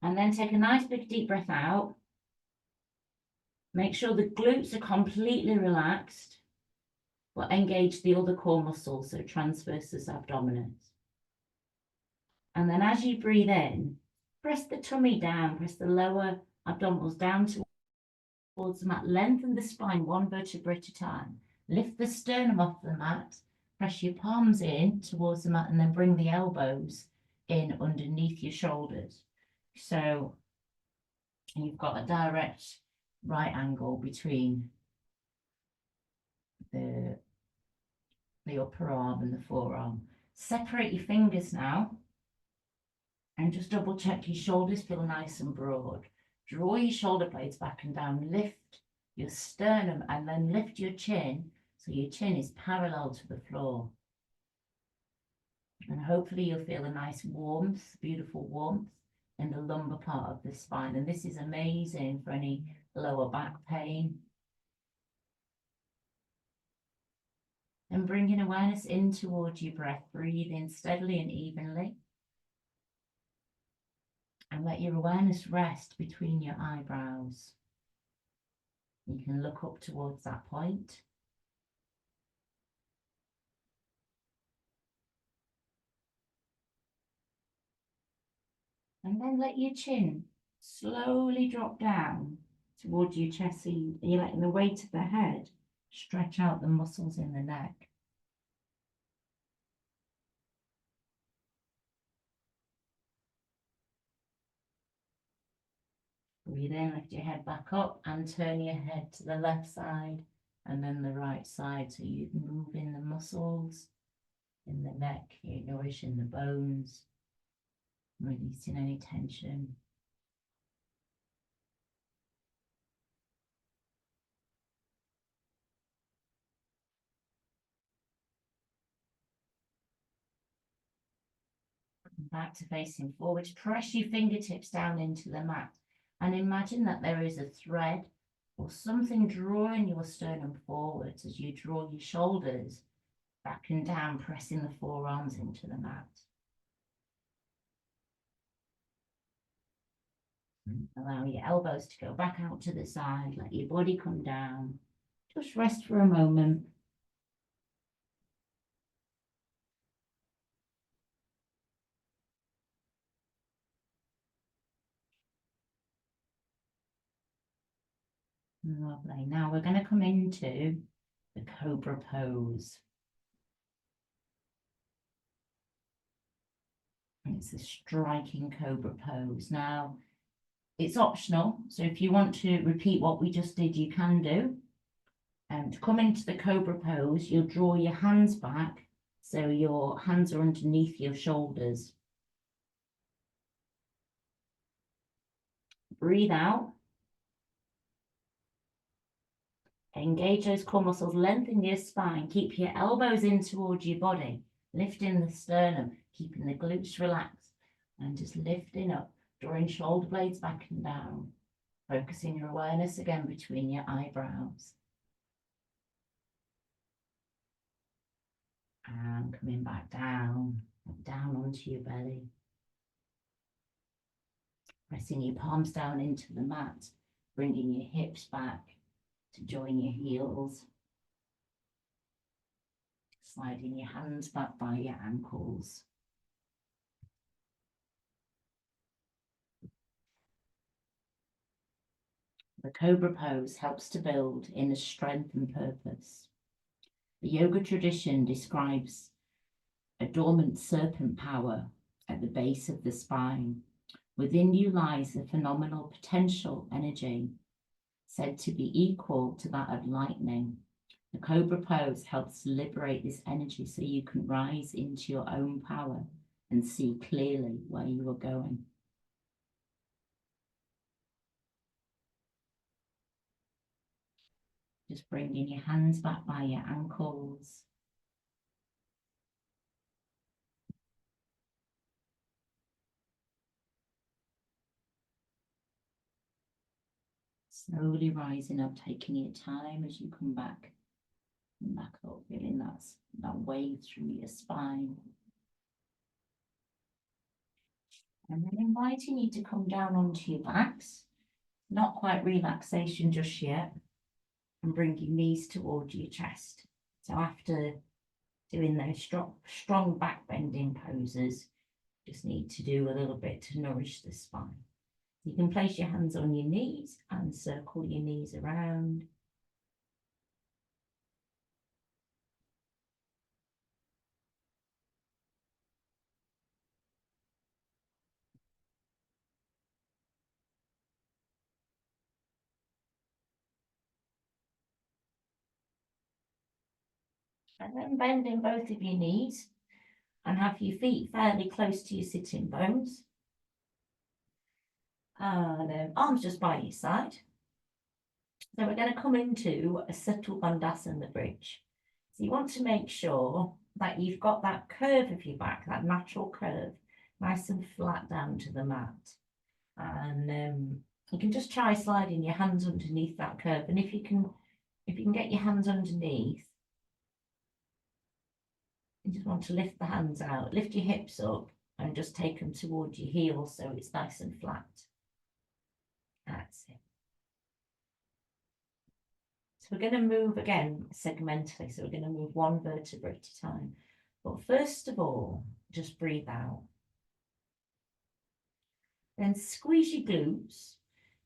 And then take a nice big deep breath out. Make sure the glutes are completely relaxed, but engage the other core muscles, so transversus abdominis. And then as you breathe in, press the tummy down, press the lower abdominals down towards the mat. Lengthen the spine one vertebra at a time. Lift the sternum off the mat, press your palms in towards the mat, and then bring the elbows in underneath your shoulders. So you've got a direct right angle between the upper arm and the forearm. Separate your fingers now and just double check your shoulders feel nice and broad. Draw your shoulder blades back and down, lift your sternum and then lift your chin so your chin is parallel to the floor. And hopefully you'll feel a nice warmth, beautiful warmth in the lumbar part of the spine. And this is amazing for any lower back pain. And bringing awareness in towards your breath, breathe in steadily and evenly. And let your awareness rest between your eyebrows. You can look up towards that point. And then let your chin Slowly drop down towards your chest. So you're letting the weight of the head stretch out the muscles in the neck. Breathe in, lift your head back up and turn your head to the left side and then the right side, so you can move in the muscles in the neck, you're nourishing the bones, releasing any tension. Back to facing forward. Press your fingertips down into the mat and imagine that there is a thread or something drawing your sternum forwards as you draw your shoulders back and down, pressing the forearms into the mat. Allow your elbows to go back out to the side, let your body come down. Just rest for a moment. Lovely. Now we're going to come into the Cobra pose. It's a striking Cobra pose. Now, it's optional, so if you want to repeat what we just did, you can do. And to come into the Cobra pose, you'll draw your hands back, so your hands are underneath your shoulders. Breathe out. Engage those core muscles, lengthen your spine, keep your elbows in towards your body, lifting the sternum, keeping the glutes relaxed, and just lifting up, drawing shoulder blades back and down, focusing your awareness again between your eyebrows. And coming back down onto your belly. Pressing your palms down into the mat, bringing your hips back to join your heels. Sliding your hands back by your ankles. The Cobra pose helps to build inner strength and purpose. The yoga tradition describes a dormant serpent power at the base of the spine. Within you lies a phenomenal potential energy said to be equal to that of lightning. The Cobra pose helps liberate this energy so you can rise into your own power and see clearly where you are going. Just bringing your hands back by your ankles. Slowly rising up, taking your time as you come back and back up, feeling that wave through your spine. And then inviting you to come down onto your backs, not quite relaxation just yet, and bring your knees towards your chest. So after doing those strong back bending poses, just need to do a little bit to nourish the spine. You can place your hands on your knees and circle your knees around. And then bending both of your knees and have your feet fairly close to your sitting bones. And arms just by your side. So we're going to come into a subtle Bandhasana bridge. So you want to make sure that you've got that curve of your back, that natural curve, nice and flat down to the mat. And you can just try sliding your hands underneath that curve. And if you can get your hands underneath, you just want to lift the hands out, lift your hips up and just take them towards your heels so it's nice and flat. That's it. So we're going to move again segmentally. So we're going to move one vertebra at a time. But first of all, just breathe out. Then squeeze your glutes,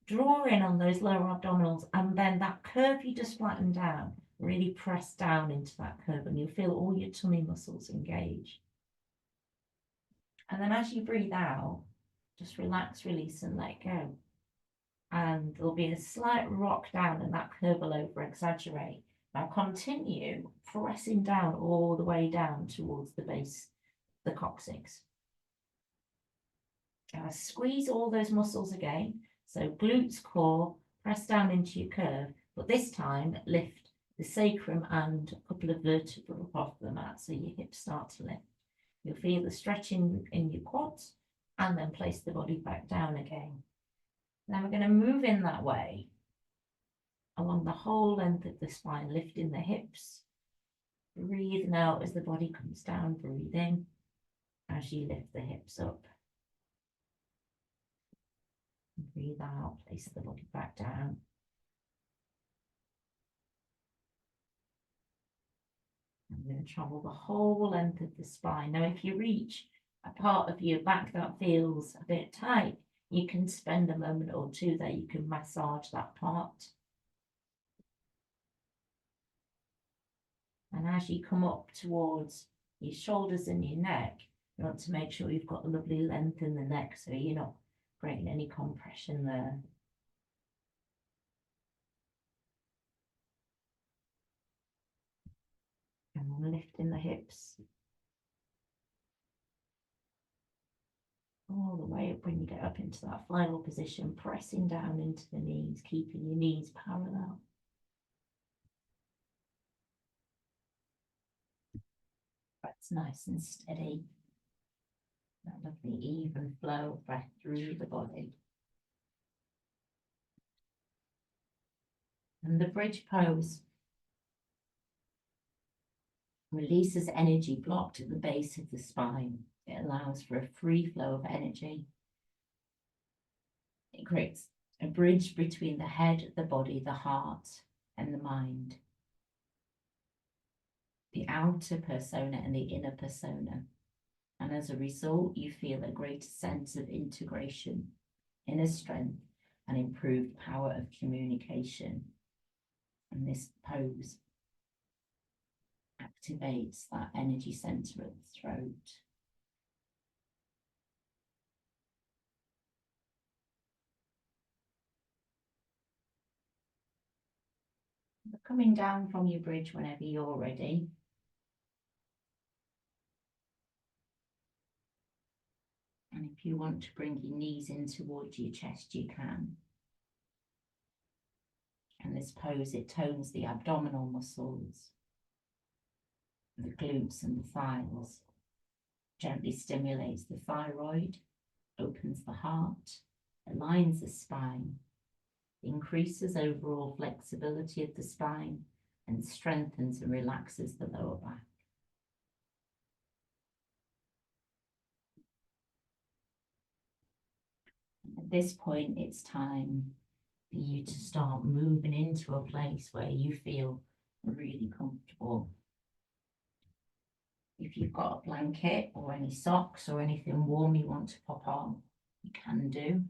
draw in on those lower abdominals, and then that curve you just flatten down, really press down into that curve, and you'll feel all your tummy muscles engage. And then as you breathe out, just relax, release, and let go. And there'll be a slight rock down, and that curve will over exaggerate. Now continue pressing down all the way down towards the base, the coccyx. Squeeze all those muscles again. So glutes, core, press down into your curve, but this time lift the sacrum and a couple of vertebrae off the mat so your hips start to lift. You'll feel the stretching in your quads, and then place the body back down again. Then we're going to move in that way along the whole length of the spine, lifting the hips. Breathing out as the body comes down, breathe in as you lift the hips up. Breathe out, place the body back down. I'm going to travel the whole length of the spine. Now, if you reach a part of your back that feels a bit tight, you can spend a moment or two there. You can massage that part. And as you come up towards your shoulders and your neck, you want to make sure you've got a lovely length in the neck so you're not creating any compression there. And lifting the hips all the way up when you get up into that final position, pressing down into the knees, keeping your knees parallel. That's nice and steady. That lovely even flow of breath through the body. And the bridge pose releases energy blocked at the base of the spine. It allows for a free flow of energy. It creates a bridge between the head, the body, the heart, and the mind. The outer persona and the inner persona. And as a result, you feel a greater sense of integration, inner strength, and improved power of communication. And this pose activates that energy center at the throat. But coming down from your bridge whenever you're ready. And if you want to bring your knees in towards your chest, you can. And this pose, it tones the abdominal muscles, the glutes and the thighs, gently stimulates the thyroid, opens the heart, aligns the spine, increases overall flexibility of the spine, and strengthens and relaxes the lower back. At this point, it's time for you to start moving into a place where you feel really comfortable. If you've got a blanket or any socks or anything warm you want to pop on, you can do.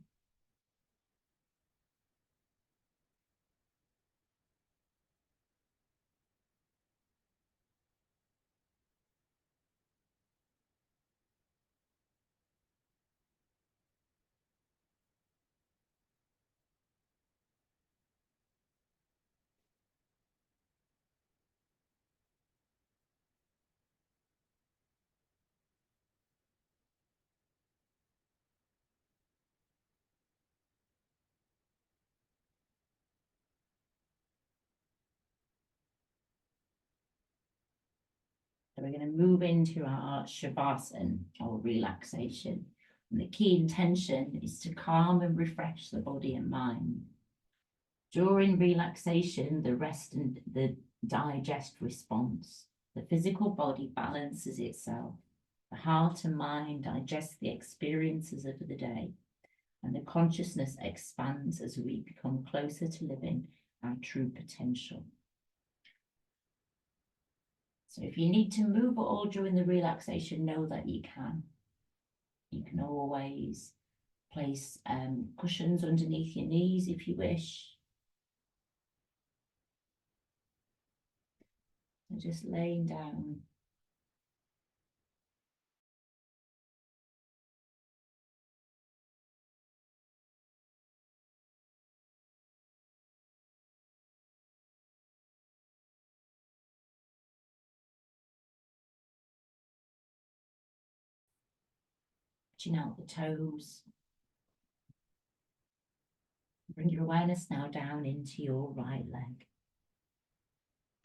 So we're going to move into our Shavasana or relaxation. And the key intention is to calm and refresh the body and mind. During relaxation, the rest and the digest response, the physical body balances itself. The heart and mind digest the experiences of the day, and the consciousness expands as we become closer to living our true potential. So if you need to move at all during the relaxation, know that you can. You can always Place cushions underneath your knees if you wish. So just laying down. Reaching out the toes. Bring your awareness now down into your right leg.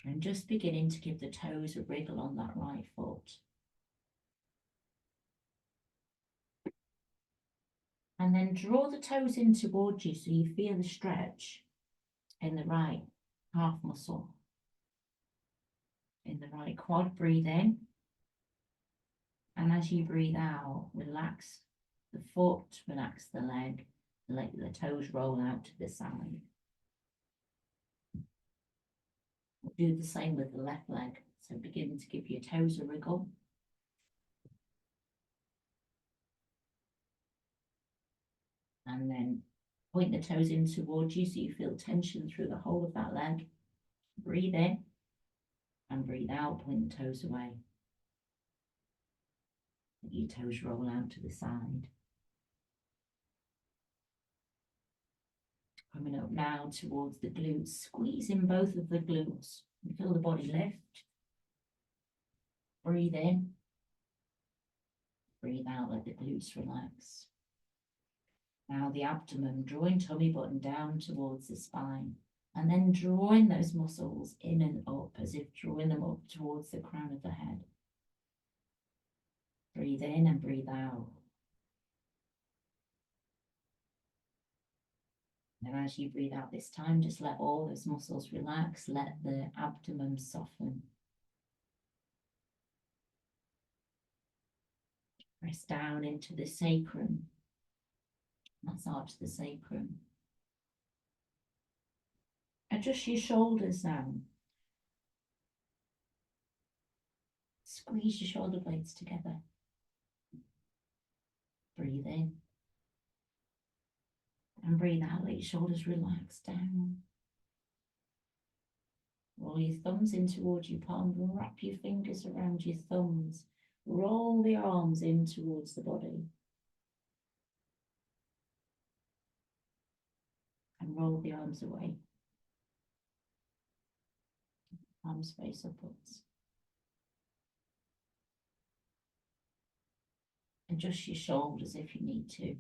And just beginning to give the toes a wriggle on that right foot. And then draw the toes in towards you so you feel the stretch in the right calf muscle. In the right quad, breathe in. And as you breathe out, relax the foot, relax the leg, let the toes roll out to the side. We'll do the same with the left leg. So begin to give your toes a wriggle. And then point the toes in towards you so you feel tension through the whole of that leg. Breathe in and breathe out, point the toes away. Let your toes roll out to the side. Coming up now towards the glutes, squeezing both of the glutes and feel the body lift. Breathe in. Breathe out, let the glutes relax. Now the abdomen, drawing tummy button down towards the spine, and then drawing those muscles in and up as if drawing them up towards the crown of the head. Breathe in and breathe out. And as you breathe out this time, just let all those muscles relax, let the abdomen soften. Press down into the sacrum. Massage the sacrum. Adjust your shoulders now. Squeeze your shoulder blades together. Breathe in. And breathe out, let your shoulders relax down. Roll your thumbs in towards your palm, wrap your fingers around your thumbs. Roll the arms in towards the body. And roll the arms away. Arms face upwards. Adjust your shoulders if you need to.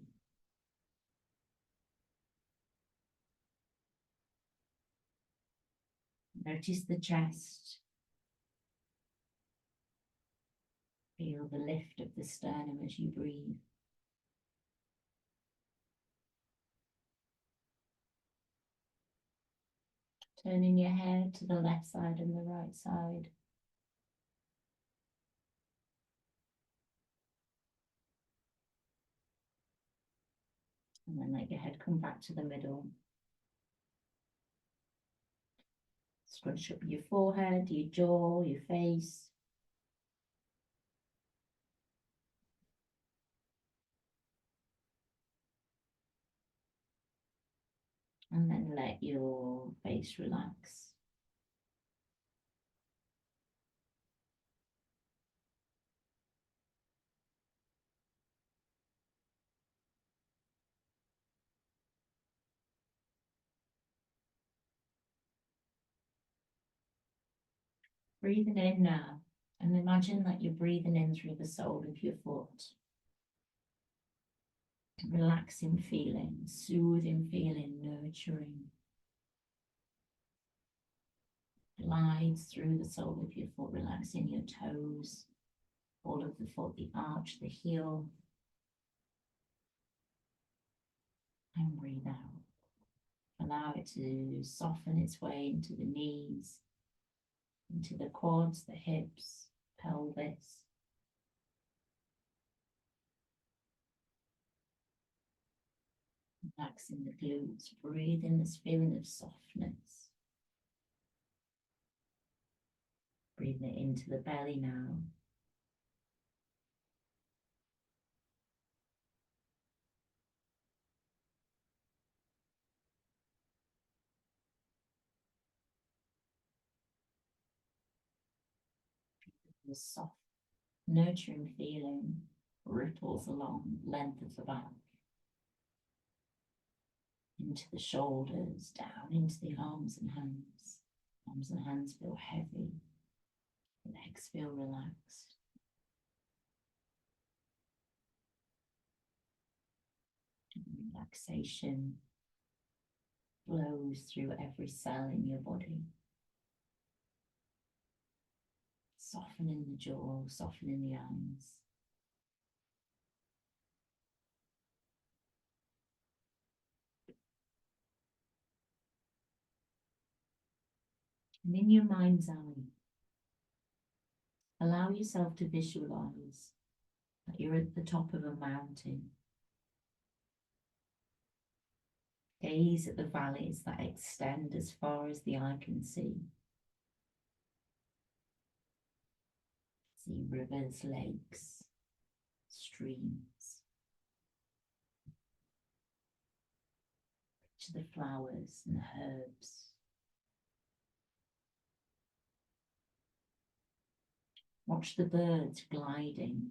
Notice the chest. Feel the lift of the sternum as you breathe. Turning your head to the left side and the right side. And then let your head come back to the middle. Scrunch up your forehead, your jaw, your face. And then let your face relax. Breathing in now, and imagine that you're breathing in through the sole of your foot. Relaxing feeling, soothing feeling, nurturing. Glides through the sole of your foot, relaxing your toes, all of the foot, the arch, the heel. And breathe out. Allow it to soften its way into the knees, into the quads, the hips, pelvis. Relaxing the glutes, breathe in this feeling of softness. Breathe it into the belly now. The soft, nurturing feeling ripples along the length of the back, into the shoulders, down into the arms and hands. Arms and hands feel heavy, legs feel relaxed. Relaxation flows through every cell in your body. Softening the jaw, softening the eyes. And in your mind's eye, allow yourself to visualize that you're at the top of a mountain. Gaze at the valleys that extend as far as the eye can see. See rivers, lakes, streams. Picture the flowers and herbs. Watch the birds gliding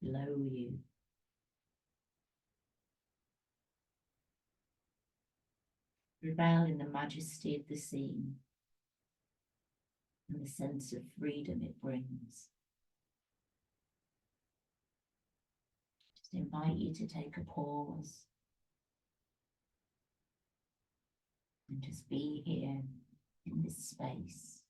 below you. Revel in the majesty of the scene and the sense of freedom it brings. Just invite you to take a pause and just be here in this space.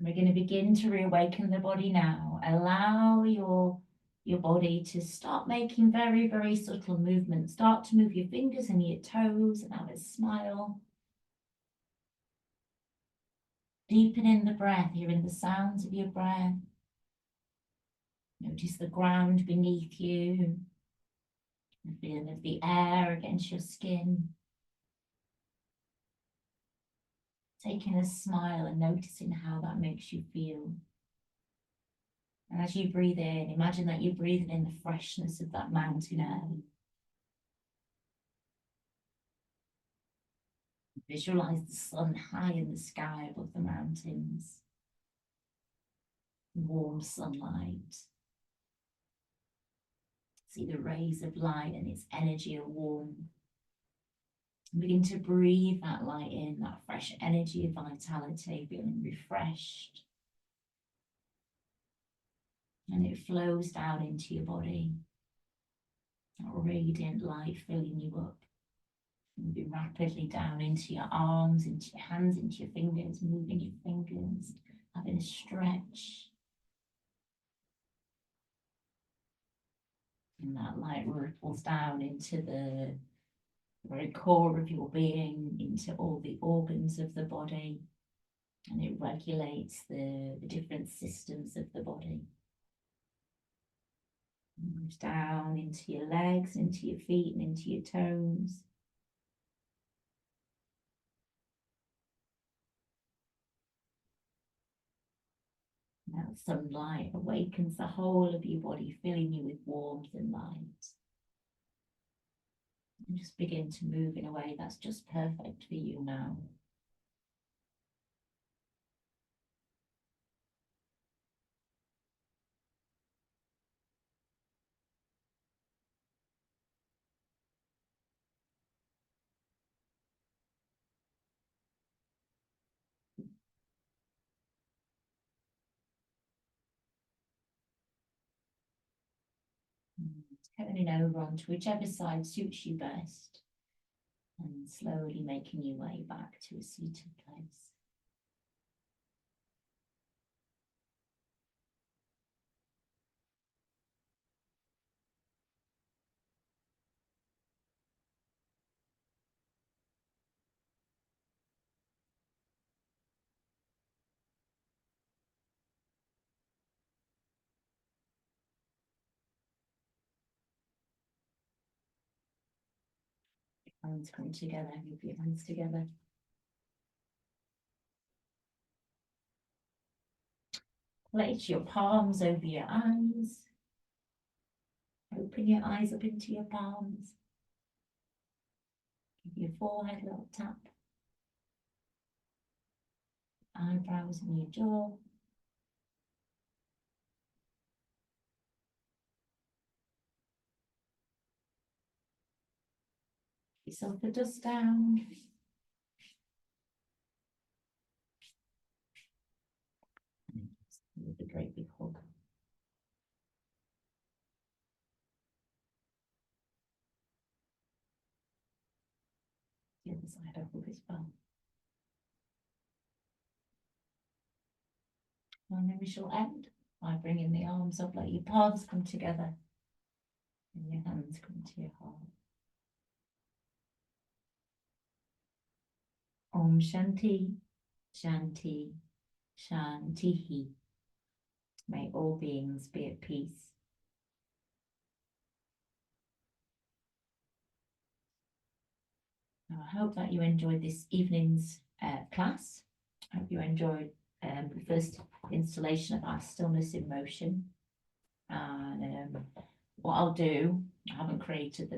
We're going to begin to reawaken the body now. Allow your body to start making very, very subtle movements. Start to move your fingers and your toes and have a smile. Deepen in the breath, hearing the sounds of your breath. Notice the ground beneath you, the feeling of the air against your skin. Taking a smile and noticing how that makes you feel. And as you breathe in, imagine that you're breathing in the freshness of that mountain air. Visualize the sun high in the sky above the mountains. Warm sunlight. See the rays of light and its energy of warmth. Begin to breathe that light in, that fresh energy of vitality, feeling refreshed. And it flows down into your body. That radiant light filling you up. Moving rapidly down into your arms, into your hands, into your fingers, moving your fingers, having a stretch. And that light ripples down into the very core of your being, into all the organs of the body, and it regulates the different systems of the body. It moves down into your legs, into your feet, and into your toes. Now sunlight awakens the whole of your body, filling you with warmth and light. And just begin to move in a way that's just perfect for you now. Turning over onto whichever side suits you best, and slowly making your way back to a seated place. Hands come together, move your hands together. Place your palms over your eyes. Open your eyes up into your palms. Give your forehead a little tap. Eyebrows and your jaw. Yourself the dust down. With a great big hug. The other side of hug as well. And then we shall end by bringing the arms up, let your palms come together and your hands come to your heart. Om Shanti, Shanti, Shantihi. May all beings be at peace. Now, I hope that you enjoyed this evening's class. I hope you enjoyed the first installation of our stillness in motion. And what I'll do, I haven't created the